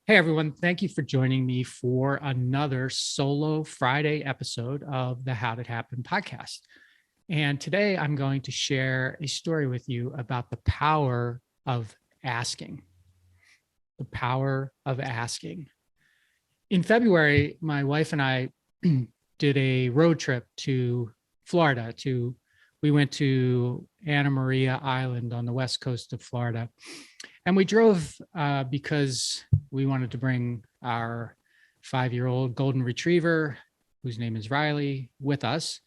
Hey everyone, thank you for joining me for another solo Friday episode of the How Did It Happen podcast. And today I'm going to share a story with you about the power of asking. The power of asking. In February, my wife and I did a road trip to Florida. We went to Anna Maria Island on the west coast of Florida. And we drove because we wanted to bring our 5-year-old golden retriever, whose name is Riley, with us.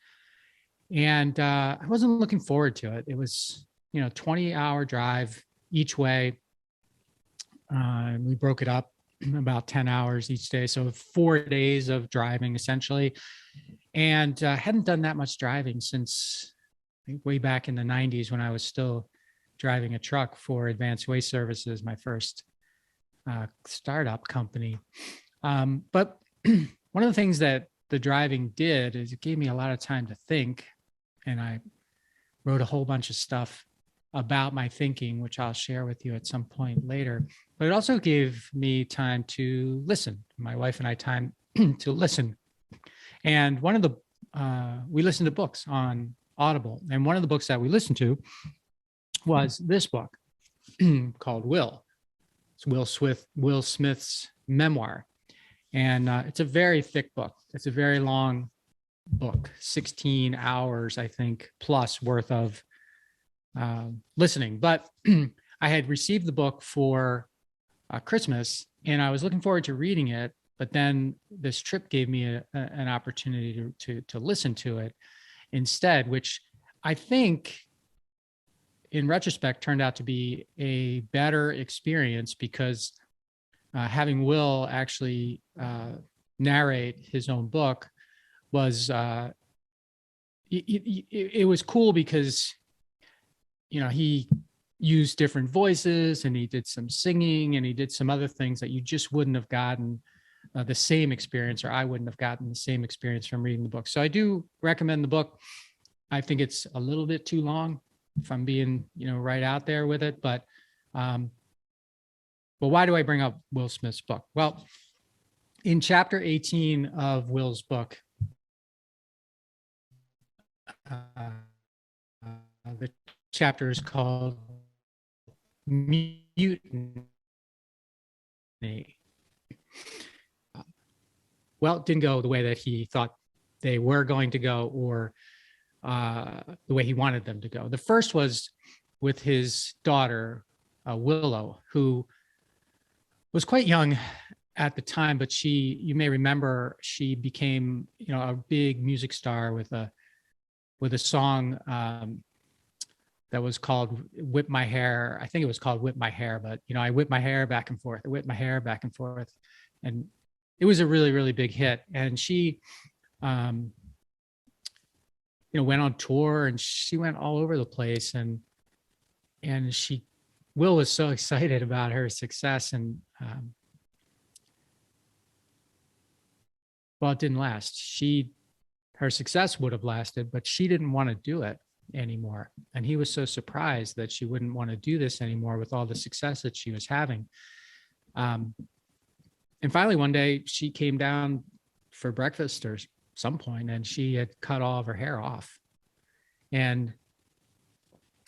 And I wasn't looking forward to it. It was, 20-hour drive each way. We broke it up about 10 hours each day. So 4 days of driving essentially. And hadn't done that much driving since I think way back in the 90s when I was still driving a truck for Advanced Waste Services, my first startup company. But one of the things that the driving did is it gave me a lot of time to think. And I wrote a whole bunch of stuff about my thinking, which I'll share with you at some point later. But it also gave me time to listen. My wife and I time to listen. And we listened to books on Audible. And one of the books that we listened to was this book called Will. It's Will Smith's memoir. And it's a very thick book. It's a very long book, 16 hours, I think, plus worth of listening. But I had received the book for Christmas and I was looking forward to reading it. But then this trip gave me an opportunity to listen to it instead, which I think in retrospect turned out to be a better experience because having Will actually narrate his own book was it was cool because he used different voices and he did some singing and he did some other things that you just wouldn't have gotten the same experience, or I wouldn't have gotten the same experience from reading the book. So I do recommend the book. I think it's a little bit too long, if I'm being, right out there with it. But why do I bring up Will Smith's book? Well, in chapter 18 of Will's book, the chapter is called Mutiny. Well, it didn't go the way that he thought they were going to go, or the way he wanted them to go. The first was with his daughter, Willow, who was quite young at the time, but you may remember, she became, a big music star with a song that was called Whip My Hair. I think it was called Whip My Hair, but, I whip my hair back and forth. I whip my hair back and forth. And it was a really, really big hit. And she, went on tour and she went all over the place. And Will was so excited about her success. And well, it didn't last. Her success would have lasted, but she didn't want to do it anymore. And he was so surprised that she wouldn't want to do this anymore with all the success that she was having. And finally, one day she came down for breakfast or some point and she had cut all of her hair off. And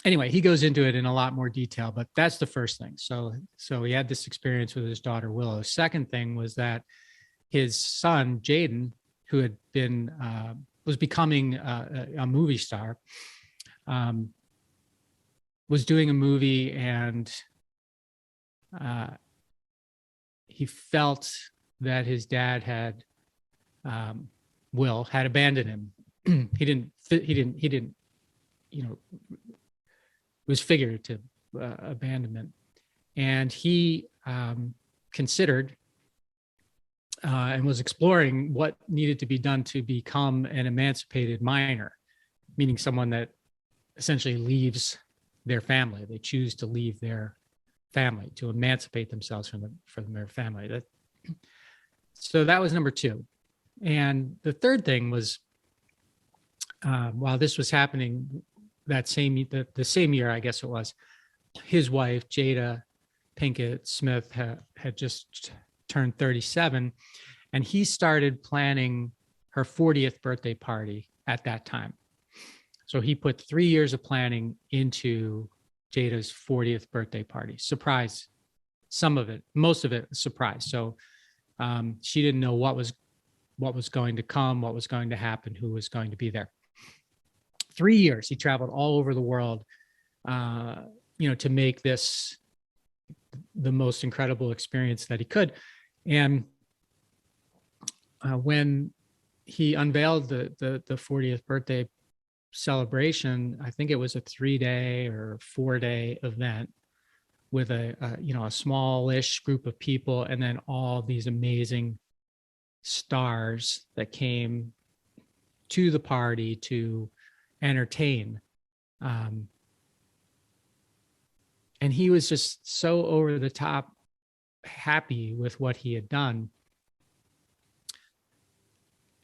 anyway, he goes into it in a lot more detail, but that's the first thing. So he had this experience with his daughter, Willow. Second thing was that his son, Jaden, who had been, was becoming a movie star, was doing a movie and he felt that his dad Will had abandoned him. He didn't, it was figurative abandonment. And he considered and was exploring what needed to be done to become an emancipated minor, meaning someone that essentially leaves their family. They choose to leave their family, to emancipate themselves from their family. So that was number two. And the third thing was, while this was happening, the same year, I guess it was, his wife, Jada Pinkett Smith, had just turned 37, and he started planning her 40th birthday party at that time. So he put 3 years of planning into Jada's 40th birthday party. Surprise. Some of it, most of it, surprise. So she didn't know what was going to come, what was going to happen, who was going to be there. 3 years he traveled all over the world, to make this the most incredible experience that he could. And when he unveiled the 40th birthday celebration, I think it was a 3-day or 4-day event with a smallish group of people, and then all these amazing stars that came to the party to entertain. And he was just so over the top happy with what he had done.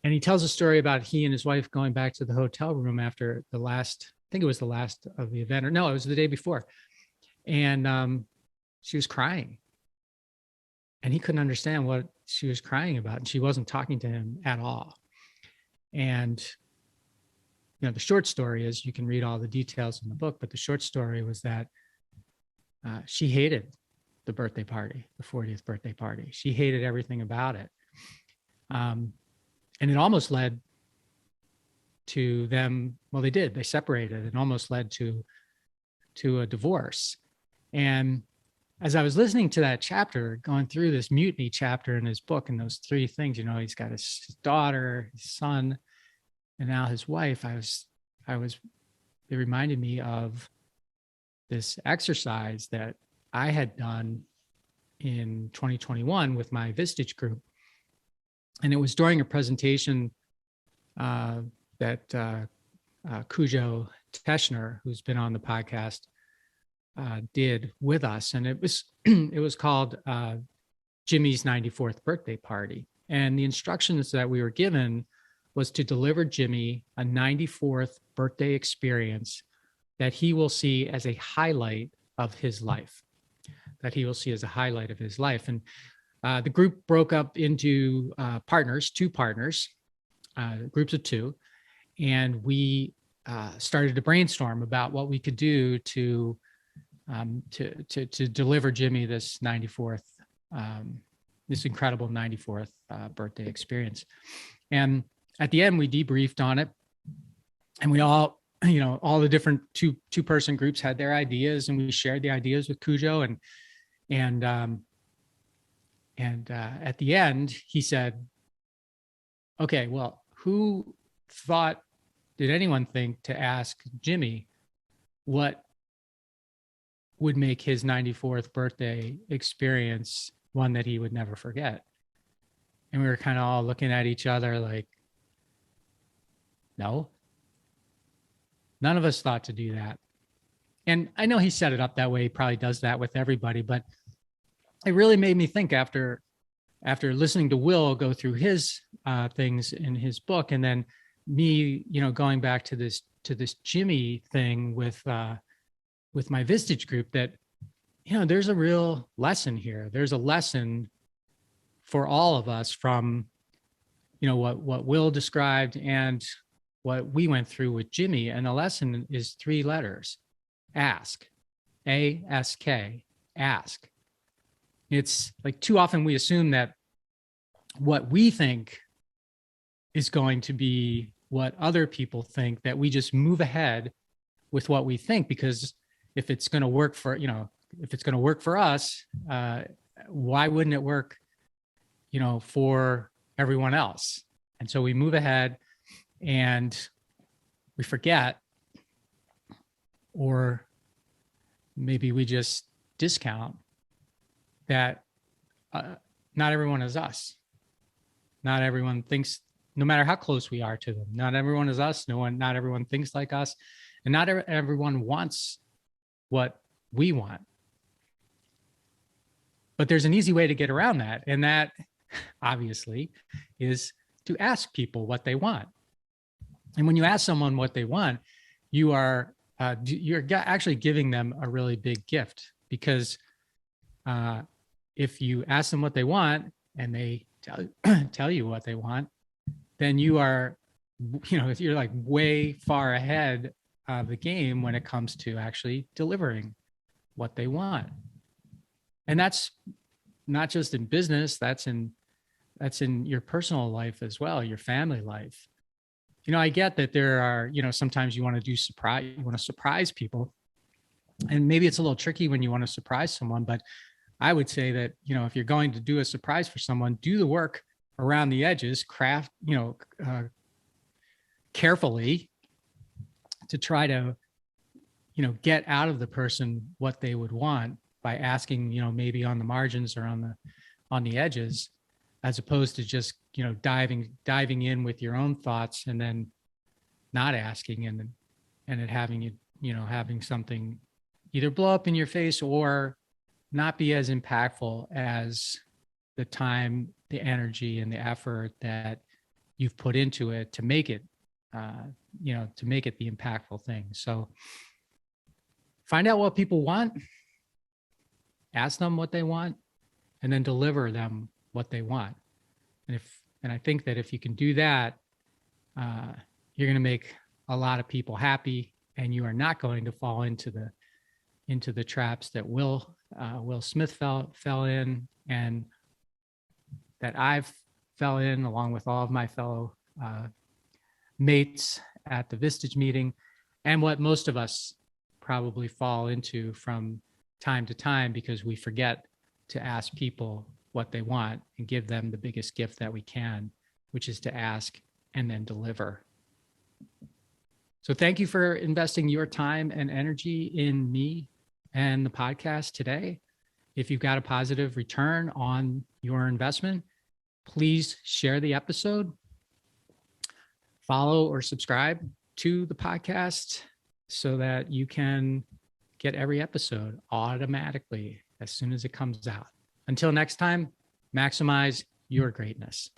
And he tells a story about he and his wife going back to the hotel room after the last, I think it was the last of the event, or no, it was the day before. And she was crying. And he couldn't understand what she was crying about. And she wasn't talking to him at all. And, the short story is, you can read all the details in the book, but the short story was that she hated the birthday party, the 40th birthday party. She hated everything about it. And it almost led to them, well, they separated. It almost led to a divorce. And as I was listening to that chapter, going through this mutiny chapter in his book, and those 3 things, he's got his daughter, his son, and now his wife, it reminded me of this exercise that I had done in 2021 with my Vistage group. And it was during a presentation that Cujo Teschner, who's been on the podcast, did with us. And it was called Jimmy's 94th birthday party. And the instructions that we were given was to deliver Jimmy a 94th birthday experience that he will see as a highlight of his life. And the group broke up into two partners, groups of 2. And we started to brainstorm about what we could do to deliver Jimmy this 94th, this incredible 94th birthday experience. And at the end, we debriefed on it, and we all, all the different two-person groups had their ideas, and we shared the ideas with Cujo. And at the end, he said, okay, well, did anyone think to ask Jimmy what would make his 94th birthday experience one that he would never forget? And we were kind of all looking at each other like, no, none of us thought to do that. And I know he set it up that way. He probably does that with everybody, but it really made me think after listening to Will go through his things in his book, and then me, going back to this Jimmy thing with my Vistage group, that, there's a real lesson here. There's a lesson for all of us from, what Will described and what we went through with Jimmy. And the lesson is 3 letters: ask. A.S.K. Ask. It's like, too often we assume that what we think is going to be what other people think, that we just move ahead with what we think, because if it's going to work for, if it's going to work for us, why wouldn't it work, for everyone else? And so we move ahead and we forget, or maybe we just discount that not everyone is us. Not everyone thinks, no matter how close we are to them, not everyone is us. Not everyone thinks like us, and not everyone wants what we want. But there's an easy way to get around that, and that obviously is to ask people what they want. And when you ask someone what they want, you're actually giving them a really big gift, because if you ask them what they want, and they tell you what they want, then you're like way far ahead of the game when it comes to actually delivering what they want. And that's not just in business, that's in your personal life as well, your family life. I get that there are, sometimes you want to surprise people. And maybe it's a little tricky when you want to surprise someone, but I would say that, if you're going to do a surprise for someone, do the work around the edges, craft, carefully to try to, get out of the person what they would want by asking, maybe on the margins or on the edges, as opposed to just, diving in with your own thoughts and then not asking and it having having something either blow up in your face or not be as impactful as the time, the energy, and the effort that you've put into it to make it, to make it the impactful thing. So find out what people want, ask them what they want, and then deliver them what they want. And I think that if you can do that, you're going to make a lot of people happy, and you are not going to fall into the traps that Will Smith fell in, and that I've fell in along with all of my fellow mates at the Vistage meeting, and what most of us probably fall into from time to time, because we forget to ask people what they want and give them the biggest gift that we can, which is to ask and then deliver. So thank you for investing your time and energy in me and the podcast today. If you've got a positive return on your investment, please share the episode, follow or subscribe to the podcast so that you can get every episode automatically as soon as it comes out. Until next time, maximize your greatness.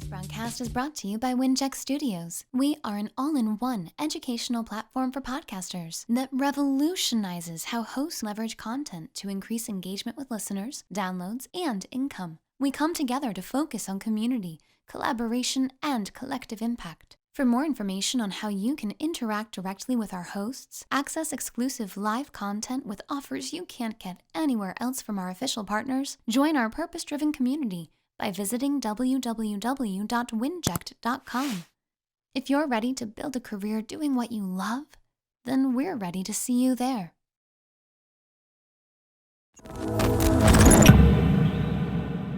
Podcast is brought to you by WinJect Studios. We are an all-in-one educational platform for podcasters that revolutionizes how hosts leverage content to increase engagement with listeners, downloads, and income. We come together to focus on community, collaboration, and collective impact. For more information on how you can interact directly with our hosts, access exclusive live content with offers you can't get anywhere else from our official partners, join our purpose-driven community by visiting www.winject.com. If you're ready to build a career doing what you love, then we're ready to see you there.